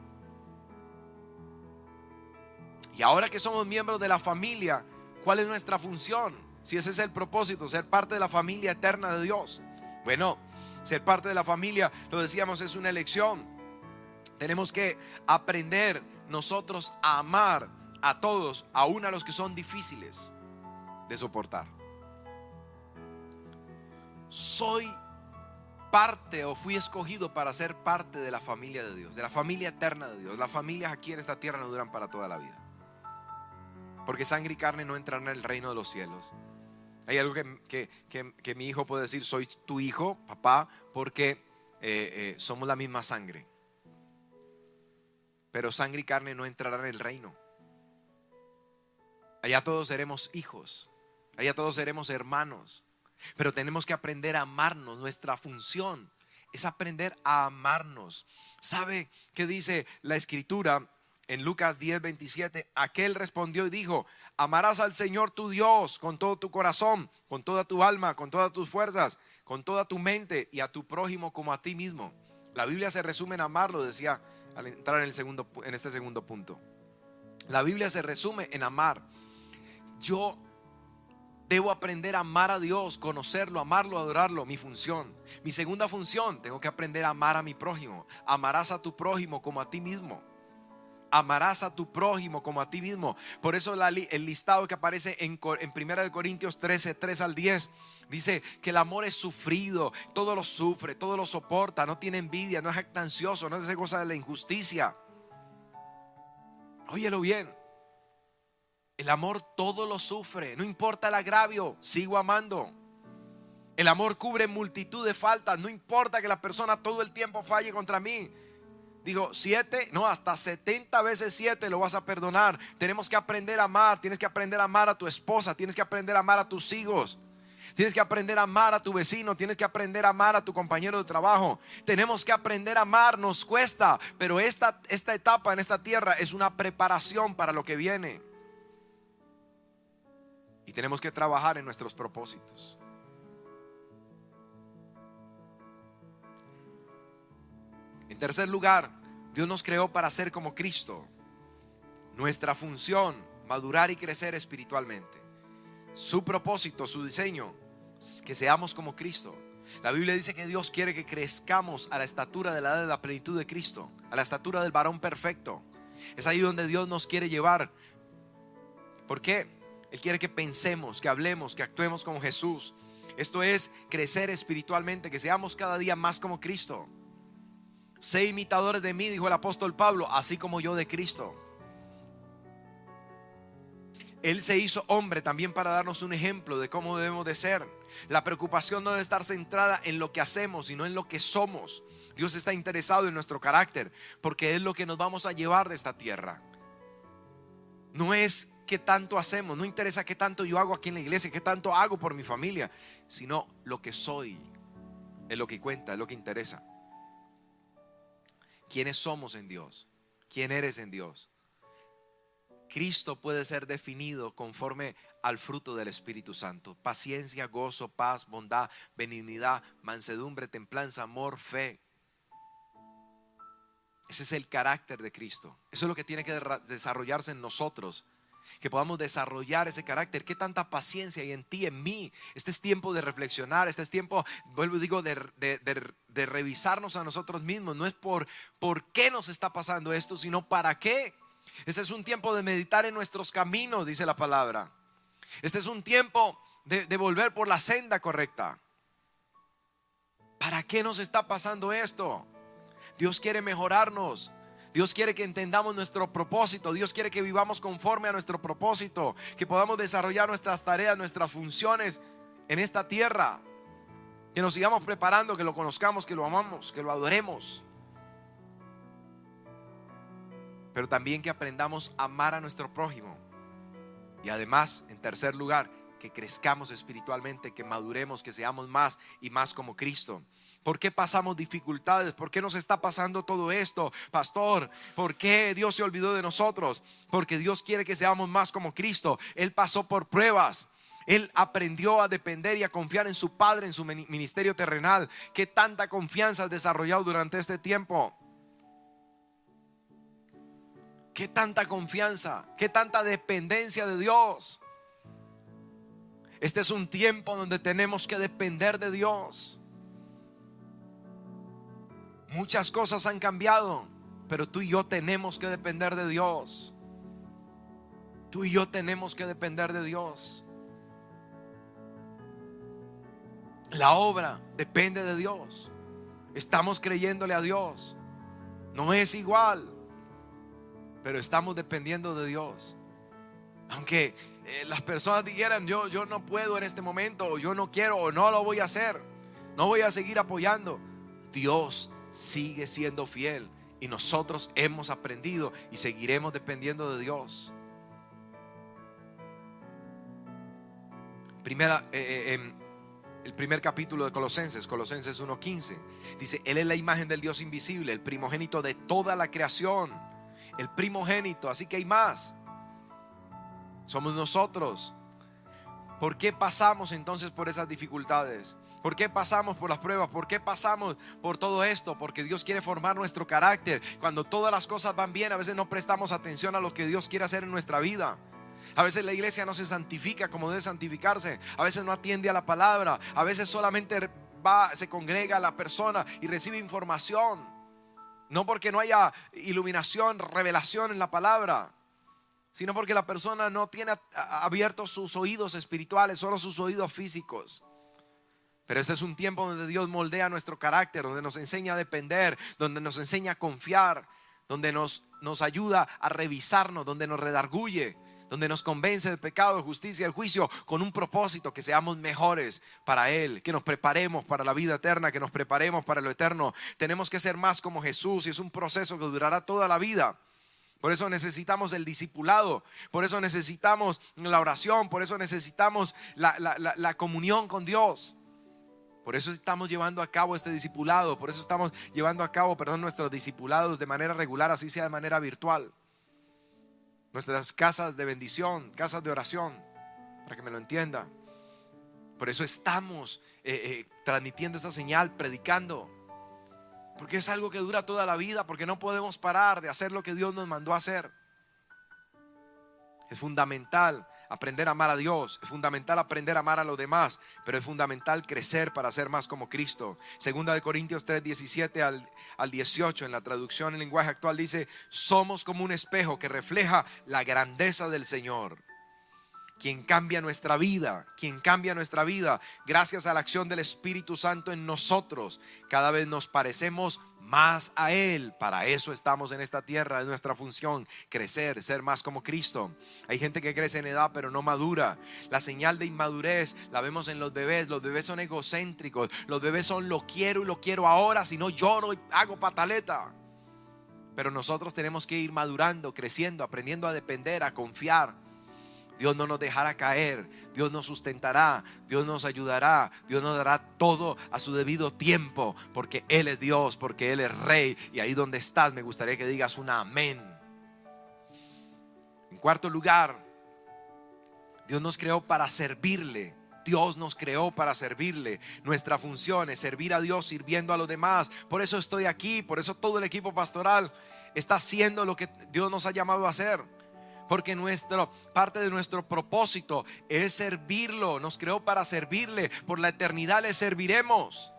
A: Y ahora que somos miembros de la familia, ¿cuál es nuestra función? Si ese es el propósito, ser parte de la familia eterna de Dios. Bueno, ser parte de la familia, lo decíamos, es una elección. Tenemos que aprender nosotros a amar a todos, aún a los que son difíciles de soportar. Soy parte, o fui escogido para ser parte de la familia de Dios, de la familia eterna de Dios. Las familias aquí en esta tierra no duran para toda la vida, porque sangre y carne no entrarán en el reino de los cielos. Hay algo que mi hijo puede decir: soy tu hijo, papá, porque somos la misma sangre. Pero sangre y carne no entrarán en el reino. Allá todos seremos hijos, allá todos seremos hermanos. Pero tenemos que aprender a amarnos. Nuestra función es aprender a amarnos. ¿Sabe qué dice la escritura? En Lucas 10:27, aquel respondió y dijo: amarás al Señor tu Dios con todo tu corazón, con toda tu alma, con todas tus fuerzas, con toda tu mente, y a tu prójimo como a ti mismo. La Biblia se resume en amarlo, decía al entrar en este segundo punto. La Biblia se resume en amar. Yo debo aprender a amar a Dios, conocerlo, amarlo, adorarlo. Mi función. Mi segunda función, tengo que aprender a amar a mi prójimo. Amarás a tu prójimo como a ti mismo. Amarás a tu prójimo como a ti mismo. Por eso el listado que aparece en 1 Corintios 13, 3 al 10 dice que el amor es sufrido, todo lo sufre, todo lo soporta, no tiene envidia, no es jactancioso, no se goza de la injusticia. Óyelo bien. El amor todo lo sufre, no importa el agravio, sigo amando. El amor cubre multitud de faltas, no importa que la persona todo el tiempo falle contra mí. Digo, 7, no, hasta 70 veces 7 lo vas a perdonar. Tenemos que aprender a amar. Tienes que aprender a amar a tu esposa. Tienes que aprender a amar a tus hijos. Tienes que aprender a amar a tu vecino. Tienes que aprender a amar a tu compañero de trabajo. Tenemos que aprender a amar. Nos cuesta, pero esta etapa en esta tierra es una preparación para lo que viene. Y tenemos que trabajar en nuestros propósitos. En tercer lugar, Dios nos creó para ser como Cristo. Nuestra función, madurar y crecer espiritualmente. Su propósito, su diseño, que seamos como Cristo. La Biblia dice que Dios quiere que crezcamos a la estatura de la edad de la plenitud de Cristo, a la estatura del varón perfecto. Es ahí donde Dios nos quiere llevar. ¿Por qué? Él quiere que pensemos, que hablemos, que actuemos como Jesús. Esto es crecer espiritualmente, que seamos cada día más como Cristo. Sé imitadores de mí, dijo el apóstol Pablo, así como yo de Cristo. Él se hizo hombre también para darnos un ejemplo de cómo debemos de ser. La preocupación no debe estar centrada en lo que hacemos, sino en lo que somos. Dios está interesado en nuestro carácter, porque es lo que nos vamos a llevar de esta tierra. No es qué tanto hacemos, no interesa qué tanto yo hago aquí en la iglesia, qué tanto hago por mi familia, sino lo que soy es lo que cuenta, es lo que interesa. ¿Quiénes somos en Dios? ¿Quién eres en Dios? Cristo puede ser definido conforme al fruto del Espíritu Santo: paciencia, gozo, paz, bondad, benignidad, mansedumbre, templanza, amor, fe. Ese es el carácter de Cristo. Eso es lo que tiene que desarrollarse en nosotros. Que podamos desarrollar ese carácter. ¿Qué tanta paciencia hay en ti, en mí? Este es tiempo de reflexionar. Este es tiempo, vuelvo y digo, de revisarnos a nosotros mismos. No es por qué nos está pasando esto, sino para qué. Este es un tiempo de meditar en nuestros caminos, dice la palabra. Este es un tiempo de volver por la senda correcta. ¿Para qué nos está pasando esto? Dios quiere mejorarnos. Dios quiere que entendamos nuestro propósito. Dios quiere que vivamos conforme a nuestro propósito, que podamos desarrollar nuestras tareas, nuestras funciones en esta tierra, que nos sigamos preparando, que lo conozcamos, que lo amamos, que lo adoremos, pero también que aprendamos a amar a nuestro prójimo. Y además, en tercer lugar, que crezcamos espiritualmente, que maduremos, que seamos más y más como Cristo. ¿Por qué pasamos dificultades? ¿Por qué nos está pasando todo esto, pastor? ¿Por qué Dios se olvidó de nosotros? Porque Dios quiere que seamos más como Cristo. Él pasó por pruebas. Él aprendió a depender y a confiar en su Padre, en su ministerio terrenal. ¿Qué tanta confianza has desarrollado durante este tiempo? ¿Qué tanta confianza? ¿Qué tanta dependencia de Dios? Este es un tiempo donde tenemos que depender de Dios. Muchas cosas han cambiado, pero tú y yo tenemos que depender de Dios. Tú y yo tenemos que depender de Dios. La obra depende de Dios. Estamos creyéndole a Dios. No es igual, pero estamos dependiendo de Dios. Aunque las personas dijeran, yo no puedo en este momento, o yo no quiero, o no lo voy a hacer, no voy a seguir apoyando. Dios sigue siendo fiel y nosotros hemos aprendido y seguiremos dependiendo de Dios. El primer capítulo de Colosenses 1:15 dice: Él es la imagen del Dios invisible, el primogénito de toda la creación. El primogénito, así que hay más. Somos nosotros. ¿Por qué pasamos entonces por esas dificultades? ¿Por qué pasamos por las pruebas? ¿Por qué pasamos por todo esto? Porque Dios quiere formar nuestro carácter. Cuando todas las cosas van bien, a veces no prestamos atención a lo que Dios quiere hacer en nuestra vida. A veces la iglesia no se santifica como debe santificarse. A veces no atiende a la palabra. A veces solamente se congrega a la persona y recibe información. No porque no haya iluminación, revelación en la palabra, sino porque la persona no tiene abiertos sus oídos espirituales, solo sus oídos físicos. Pero este es un tiempo donde Dios moldea nuestro carácter, donde nos enseña a depender, donde nos enseña a confiar, donde nos ayuda a revisarnos, donde nos redarguye, donde nos convence de pecado, de justicia, de juicio, con un propósito: que seamos mejores para Él, que nos preparemos para la vida eterna, que nos preparemos para lo eterno. Tenemos que ser más como Jesús, y es un proceso que durará toda la vida. Por eso necesitamos el discipulado, por eso necesitamos la oración, por eso necesitamos la comunión con Dios. Por eso estamos llevando a cabo este discipulado, por eso estamos llevando a cabo, nuestros discipulados de manera regular, así sea de manera virtual. Nuestras casas de bendición, casas de oración, para que me lo entienda. Por eso estamos transmitiendo esa señal, predicando. Porque es algo que dura toda la vida, porque no podemos parar de hacer lo que Dios nos mandó a hacer. Es fundamental aprender a amar a Dios, es fundamental aprender a amar a los demás, pero es fundamental crecer para ser más como Cristo. Segunda de Corintios 3:17 al 18, en la traducción en lenguaje actual, dice: somos como un espejo que refleja la grandeza del Señor, quien cambia nuestra vida, gracias a la acción del Espíritu Santo en nosotros. Cada vez nos parecemos más a Él. Para eso estamos en esta tierra, es nuestra función: crecer, ser más como Cristo. Hay gente que crece en edad pero no madura. La señal de inmadurez la vemos en los bebés. Los bebés son egocéntricos, los bebés son lo quiero ahora, si no lloro y hago pataleta. Pero nosotros tenemos que ir madurando, creciendo, aprendiendo a depender, a confiar. Dios no nos dejará caer, Dios nos sustentará, Dios nos ayudará, Dios nos dará todo a su debido tiempo, porque Él es Dios, porque Él es Rey. Y ahí donde estás, me gustaría que digas un amén. En cuarto lugar, Dios nos creó para servirle. Dios nos creó para servirle. Nuestra función es servir a Dios sirviendo a los demás. Por eso estoy aquí, por eso todo el equipo pastoral está haciendo lo que Dios nos ha llamado a hacer. Porque parte de nuestro propósito es servirlo. Nos creó para servirle. Por la eternidad le serviremos.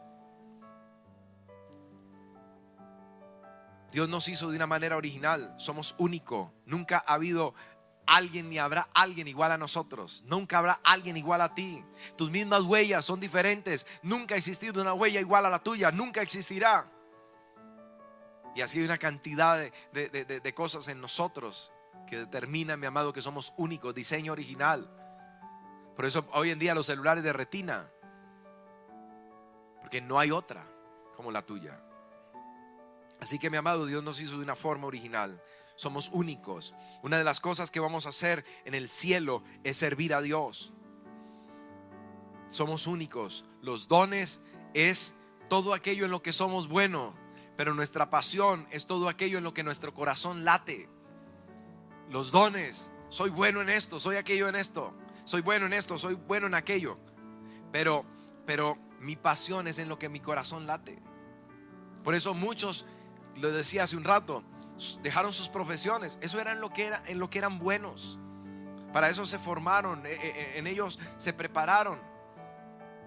A: Dios nos hizo de una manera original. Somos únicos. Nunca ha habido alguien ni habrá alguien igual a nosotros. Nunca habrá alguien igual a ti. Tus mismas huellas son diferentes. Nunca ha existido una huella igual a la tuya. Nunca existirá. Y así hay una cantidad de cosas en nosotros que determinan, mi amado, que somos únicos. Diseño original. Por eso hoy en día los celulares de retina, porque no hay otra como la tuya. Así que, mi amado, Dios nos hizo de una forma original. Somos únicos. Una de las cosas que vamos a hacer en el cielo es servir a Dios. Somos únicos. Los dones es todo aquello en lo que somos buenos, pero nuestra pasión es todo aquello en lo que nuestro corazón late. Los dones, soy bueno en esto, soy aquello en esto, soy bueno en esto, soy bueno en aquello, pero mi pasión es en lo que mi corazón late. Por eso muchos, lo decía hace un rato, dejaron sus profesiones. Eso era en lo que eran buenos. Para eso se formaron, en ellos se prepararon.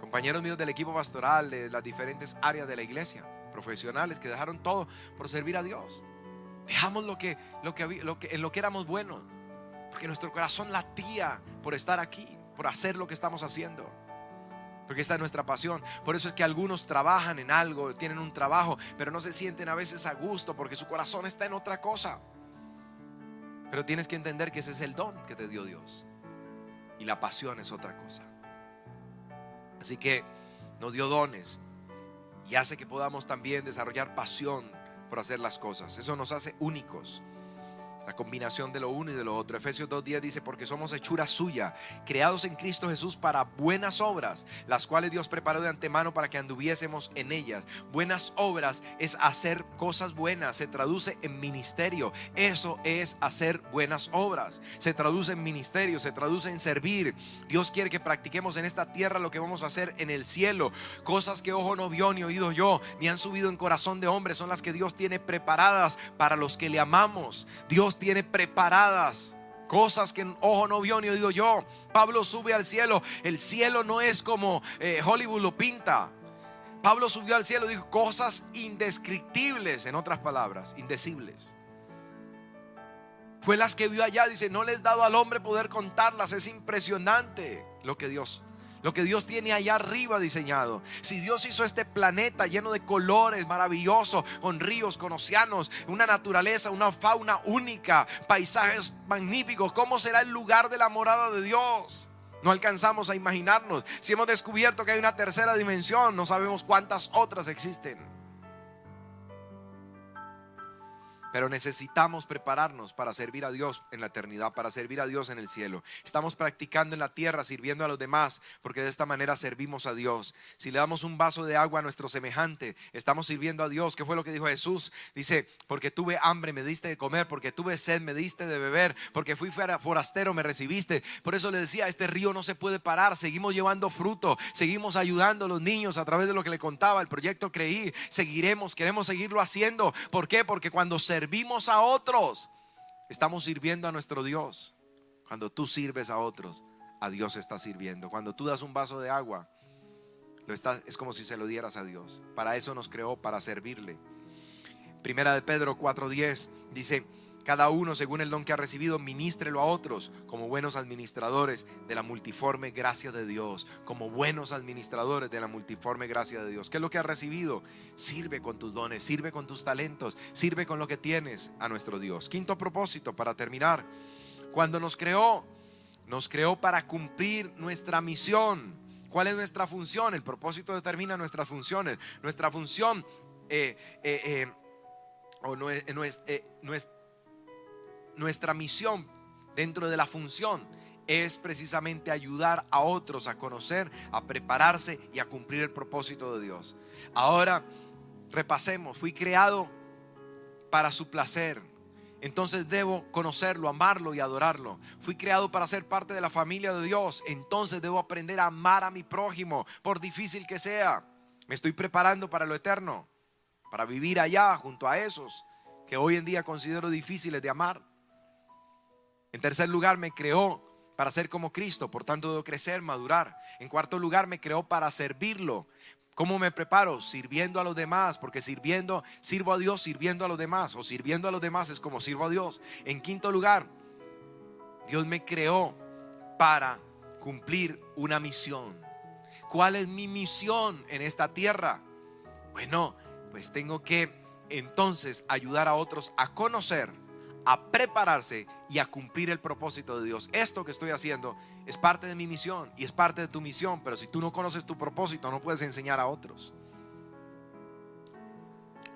A: Compañeros míos del equipo pastoral, de las diferentes áreas de la iglesia, profesionales que dejaron todo por servir a Dios. Dejamos en lo que éramos buenos, porque nuestro corazón latía por estar aquí, por hacer lo que estamos haciendo. Porque esta es nuestra pasión. Por eso es que algunos trabajan en algo, tienen un trabajo, pero no se sienten a veces a gusto porque su corazón está en otra cosa. Pero tienes que entender que ese es el don que te dio Dios, y la pasión es otra cosa. Así que nos dio dones y hace que podamos también desarrollar pasión por hacer las cosas. Eso nos hace únicos. La combinación de lo uno y de lo otro. Efesios 2:10 dice: porque somos hechura suya, creados en Cristo Jesús para buenas obras, las cuales Dios preparó de antemano para que anduviésemos en ellas. Buenas obras es hacer cosas buenas. Se traduce en ministerio. Eso es hacer buenas obras. Se traduce en ministerio, se traduce en servir. Dios quiere que practiquemos en esta tierra lo que vamos a hacer en el cielo. Cosas que ojo no vio ni oído yo, ni han subido en corazón de hombre, son las que Dios tiene preparadas para los que le amamos. Dios tiene preparadas cosas que ojo no vio ni oído yo. Pablo sube al cielo. El cielo no es como Hollywood lo pinta. Pablo subió al cielo y dijo cosas indescriptibles, en otras palabras, indecibles. Fue las que vio allá. Dice: no les he dado al hombre poder contarlas. Es impresionante lo que Dios tiene allá arriba diseñado. Si Dios hizo este planeta lleno de colores maravillosos, con ríos, con océanos, una naturaleza, una fauna única, paisajes magníficos, ¿cómo será el lugar de la morada de Dios? No alcanzamos a imaginarnos. Si hemos descubierto que hay una tercera dimensión, no sabemos cuántas otras existen. Pero necesitamos prepararnos para servir a Dios en la eternidad, para servir a Dios en el cielo. Estamos practicando en la tierra, sirviendo a los demás, porque de esta manera servimos a Dios. Si le damos un vaso de agua a nuestro semejante, estamos sirviendo a Dios. ¿Qué fue lo que dijo Jesús? Dice: porque tuve hambre, me diste de comer; porque tuve sed, me diste de beber; porque fui forastero, me recibiste. Por eso le decía, este río no se puede parar. Seguimos llevando fruto, seguimos ayudando a los niños a través de lo que le contaba, el proyecto Creí. Queremos seguirlo haciendo. ¿Por qué? Porque cuando servimos a otros, estamos sirviendo a nuestro Dios. Cuando tú sirves a otros, a Dios está sirviendo. Cuando tú das un vaso de agua, es como si se lo dieras a Dios. Para eso nos creó, para servirle. Primera de Pedro 4:10 dice: cada uno según el don que ha recibido, ministrelo a otros como buenos administradores de la multiforme gracia de Dios. Como buenos administradores de la multiforme gracia de Dios. ¿Qué es lo que has recibido? Sirve con tus dones, sirve con tus talentos, sirve con lo que tienes a nuestro Dios. Quinto propósito, para terminar: cuando nos creó para cumplir nuestra misión. ¿Cuál es nuestra función? El propósito determina nuestras funciones. Nuestra función nuestra misión dentro de la función es precisamente ayudar a otros a conocer, a prepararse y a cumplir el propósito de Dios. Ahora repasemos. Fui creado para su placer. entonces debo conocerlo, amarlo y adorarlo. Fui creado para ser parte de la familia de Dios, entonces debo aprender a amar a mi prójimo, por difícil que sea. Me estoy preparando para lo eterno, para vivir allá junto a esos que hoy en día considero difíciles de amar. En tercer lugar, me creó para ser como Cristo, por tanto debo crecer, madurar. En cuarto lugar, me creó para servirlo. ¿Cómo me preparo? Sirviendo a los demás, porque sirvo a Dios sirviendo a los demás, o sirviendo a los demás es como sirvo a Dios. En quinto lugar, Dios me creó para cumplir una misión. ¿Cuál es mi misión en esta tierra? Bueno, pues tengo que entonces ayudar a otros a conocer, a prepararse y a cumplir el propósito de Dios. Esto que estoy haciendo es parte de mi misión y es parte de tu misión, pero si tú no conoces tu propósito, no puedes enseñar a otros.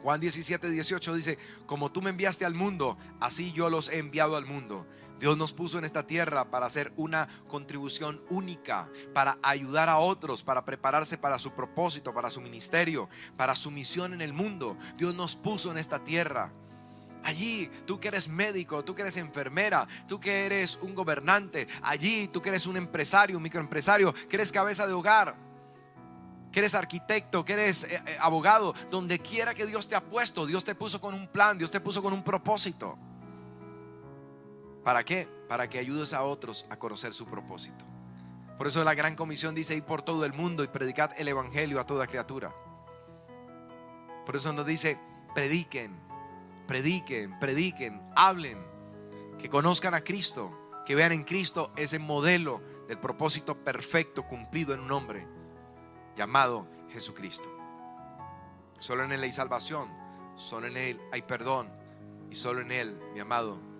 A: Juan 17:18 dice: como tú me enviaste al mundo, así yo los he enviado al mundo. Dios nos puso en esta tierra para hacer una contribución única, para ayudar a otros, para prepararse para su propósito, para su ministerio, para su misión en el mundo. Dios nos puso en esta tierra. Allí, tú que eres médico, tú que eres enfermera, tú que eres un gobernante, allí tú que eres un empresario, un microempresario, que eres cabeza de hogar, que eres arquitecto, que eres abogado, donde quiera que Dios te ha puesto, Dios te puso con un plan, Dios te puso con un propósito. ¿Para qué? Para que ayudes a otros a conocer su propósito. Por eso la gran comisión dice: ir por todo el mundo y predicad el evangelio a toda criatura. Por eso nos dice: prediquen, prediquen, prediquen, hablen, que conozcan a Cristo, que vean en Cristo ese modelo del propósito perfecto cumplido en un hombre llamado Jesucristo. Solo en Él hay salvación, solo en Él hay perdón, y solo en Él, mi amado,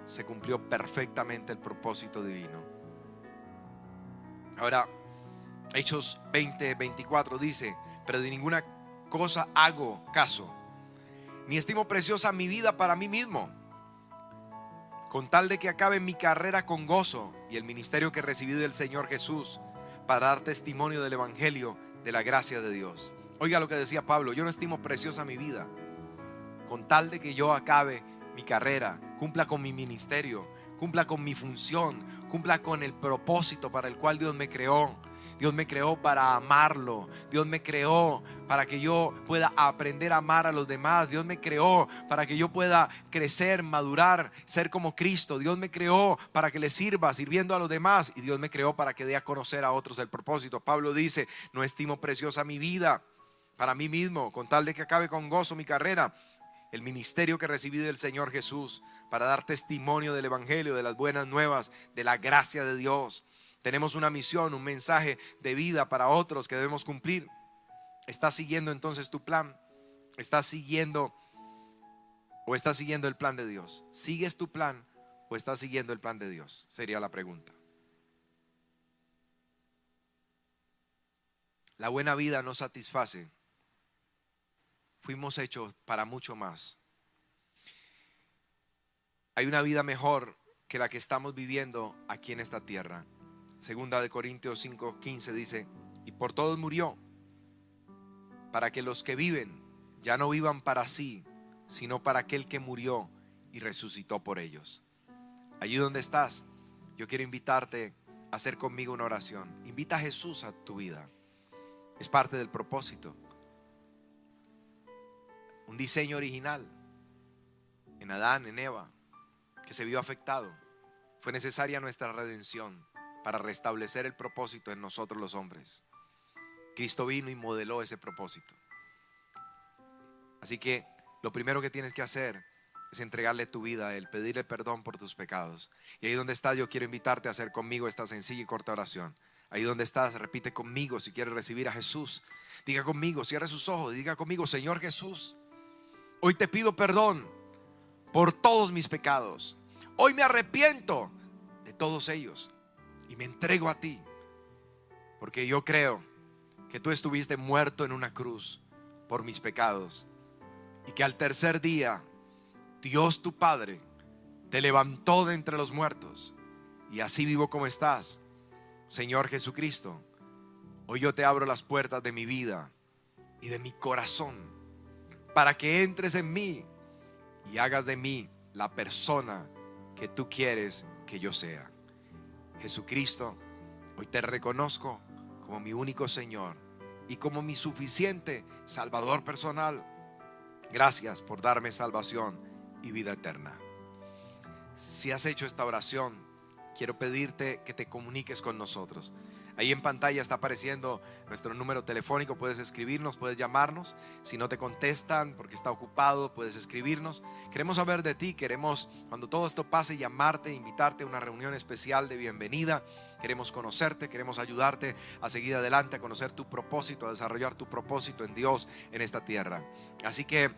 A: se cumplió perfectamente el propósito divino. Ahora, Hechos 20:24 dice: pero de ninguna cosa hago caso, ni estimo preciosa mi vida para mí mismo, con tal de que acabe mi carrera con gozo y el ministerio que recibí del Señor Jesús, para dar testimonio del evangelio de la gracia de Dios. Oiga lo que decía Pablo: yo no estimo preciosa mi vida, con tal de que yo acabe mi carrera, cumpla con mi ministerio, cumpla con mi función, cumpla con el propósito para el cual Dios me creó. Dios me creó para amarlo. Dios me creó para que yo pueda aprender a amar a los demás. Dios me creó para que yo pueda crecer, madurar, ser como Cristo. Dios me creó para que le sirva sirviendo a los demás. Y Dios me creó para que dé a conocer a otros el propósito. Pablo dice: no estimo preciosa mi vida para mí mismo, con tal de que acabe con gozo mi carrera, el ministerio que recibí del Señor Jesús, para dar testimonio del evangelio, de las buenas nuevas, de la gracia de Dios. Tenemos una misión, un mensaje de vida para otros que debemos cumplir. ¿Estás siguiendo entonces tu plan? ¿Estás siguiendo el plan de Dios? ¿Sigues tu plan o estás siguiendo el plan de Dios? Sería la pregunta. La buena vida no satisface. Fuimos hechos para mucho más. Hay una vida mejor que la que estamos viviendo aquí en esta tierra. Segunda de Corintios 5:15 dice: y por todos murió, para que los que viven ya no vivan para sí, sino para aquel que murió y resucitó por ellos. Allí donde estás, yo quiero invitarte a hacer conmigo una oración. Invita a Jesús a tu vida. Es parte del propósito. Un diseño original en Adán, en Eva, que se vio afectado. Fue necesaria nuestra redención para restablecer el propósito en nosotros los hombres. Cristo vino y modeló ese propósito. Así que lo primero que tienes que hacer es entregarle tu vida a Él, pedirle perdón por tus pecados. Y ahí donde estás, yo quiero invitarte a hacer conmigo esta sencilla y corta oración. Ahí donde estás, repite conmigo si quieres recibir a Jesús. Diga conmigo, cierre sus ojos y diga conmigo: Señor Jesús, hoy te pido perdón por todos mis pecados. Hoy me arrepiento de todos ellos y me entrego a ti, porque yo creo que tú estuviste muerto en una cruz por mis pecados y que al tercer día Dios tu Padre te levantó de entre los muertos, y así vivo como estás. Señor Jesucristo, hoy yo te abro las puertas de mi vida y de mi corazón para que entres en mí y hagas de mí la persona que tú quieres que yo sea. Jesucristo, hoy te reconozco como mi único Señor y como mi suficiente Salvador personal. Gracias por darme salvación y vida eterna. Si has hecho esta oración, quiero pedirte que te comuniques con nosotros. Ahí en pantalla está apareciendo nuestro número telefónico. Puedes escribirnos, puedes llamarnos. Si no te contestan porque está ocupado, puedes escribirnos. Queremos saber de ti. Queremos, cuando todo esto pase, llamarte, invitarte a una reunión especial de bienvenida. Queremos conocerte, queremos ayudarte a seguir adelante, a conocer tu propósito, a desarrollar tu propósito en Dios en esta tierra. Así que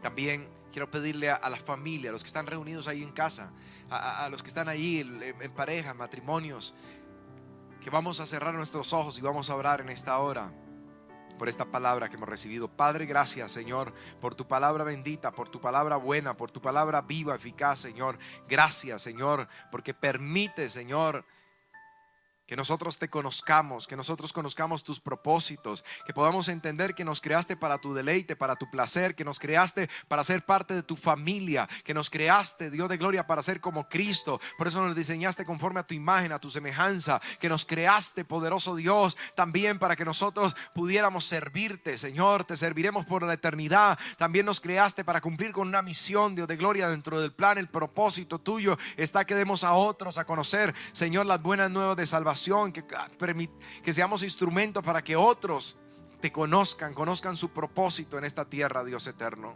A: también quiero pedirle a la familia, a los que están reunidos ahí en casa, a los que están ahí en pareja, matrimonios, que vamos a cerrar nuestros ojos y vamos a orar en esta hora por esta palabra que hemos recibido. Padre, gracias, Señor, por tu palabra bendita, por tu palabra buena, por tu palabra viva, eficaz, Señor. Gracias, Señor, porque permite, Señor, que nosotros te conozcamos, que nosotros conozcamos tus propósitos, que podamos entender que nos creaste para tu deleite, para tu placer, que nos creaste para ser parte de tu familia, que nos creaste, Dios de gloria, para ser como Cristo. Por eso nos diseñaste conforme a tu imagen, a tu semejanza, que nos creaste, poderoso Dios, también para que nosotros pudiéramos servirte, Señor. Te serviremos por la eternidad. También nos creaste para cumplir con una misión, Dios de gloria, dentro del plan. El propósito tuyo está que demos a otros a conocer, Señor, las buenas nuevas de salvación. Que seamos instrumentos para que otros te conozcan su propósito en esta tierra, Dios eterno.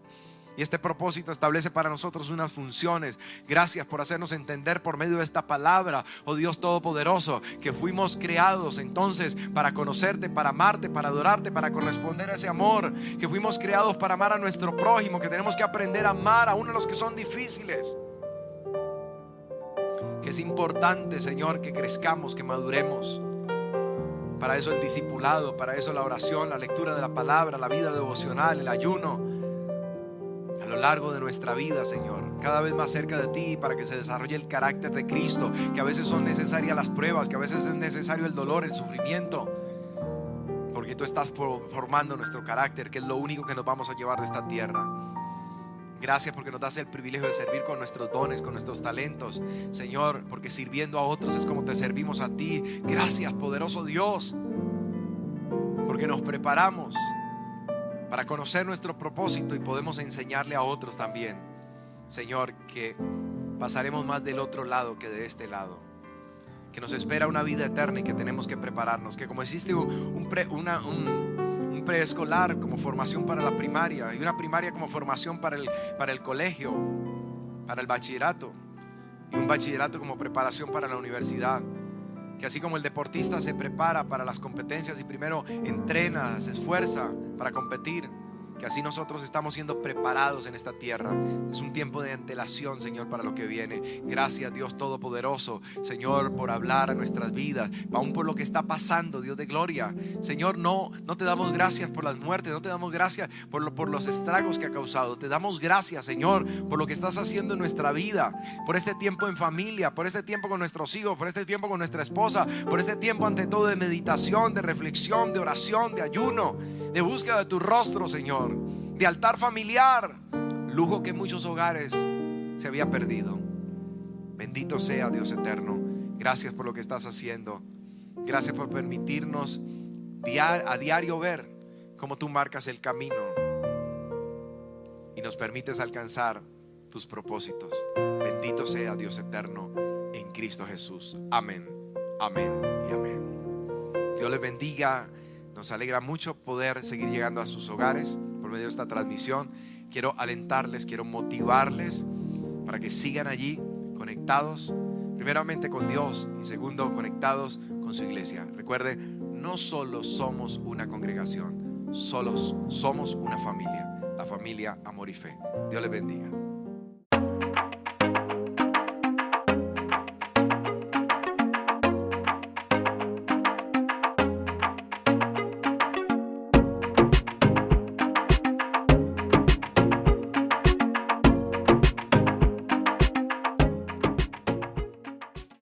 A: Y este propósito establece para nosotros unas funciones. Gracias por hacernos entender por medio de esta palabra, oh Dios todopoderoso, que fuimos creados entonces para conocerte, para amarte, para adorarte, para corresponder a ese amor. Que fuimos creados para amar a nuestro prójimo, que tenemos que aprender a amar aún a los que son difíciles. Que es importante, Señor, que crezcamos, que maduremos. Para eso el discipulado, para eso la oración, la lectura de la palabra, la vida devocional, el ayuno. A lo largo de nuestra vida, Señor, cada vez más cerca de ti, para que se desarrolle el carácter de Cristo. Que a veces son necesarias las pruebas, que a veces es necesario el dolor, el sufrimiento, porque tú estás formando nuestro carácter, que es lo único que nos vamos a llevar de esta tierra. Gracias porque nos das el privilegio de servir con nuestros dones, con nuestros talentos, Señor, porque sirviendo a otros es como te servimos a ti. Gracias, poderoso Dios, porque nos preparamos para conocer nuestro propósito y podemos enseñarle a otros también. Señor, que pasaremos más del otro lado que de este lado, que nos espera una vida eterna y que tenemos que prepararnos, que como existe un preescolar como formación para la primaria y una primaria como formación para el colegio, para el bachillerato, y un bachillerato como preparación para la universidad. Que así como el deportista se prepara para las competencias y primero entrena, se esfuerza para competir, que así nosotros estamos siendo preparados en esta tierra. Es un tiempo de antelación, Señor, para lo que viene. Gracias, Dios todopoderoso, Señor, por hablar a nuestras vidas, aún por lo que está pasando, Dios de gloria. Señor, no te damos gracias por las muertes, no te damos gracias por los estragos que ha causado. Te damos gracias, Señor, por lo que estás haciendo en nuestra vida, por este tiempo en familia, por este tiempo con nuestros hijos, por este tiempo con nuestra esposa, por este tiempo ante todo de meditación, de reflexión, de oración, de ayuno, de búsqueda de tu rostro, Señor, de altar familiar, lujo que en muchos hogares se había perdido. Bendito sea Dios eterno. Gracias por lo que estás haciendo. Gracias por permitirnos a diario ver cómo tú marcas el camino y nos permites alcanzar tus propósitos. Bendito sea Dios eterno en Cristo Jesús. Amén, amén y amén. Dios les bendiga. Nos alegra mucho poder seguir llegando a sus hogares por medio de esta transmisión. Quiero alentarles, quiero motivarles para que sigan allí conectados, primeramente con Dios y segundo, conectados con su iglesia. Recuerde, no solo somos una congregación, solo somos una familia, la familia Amor y Fe. Dios les bendiga.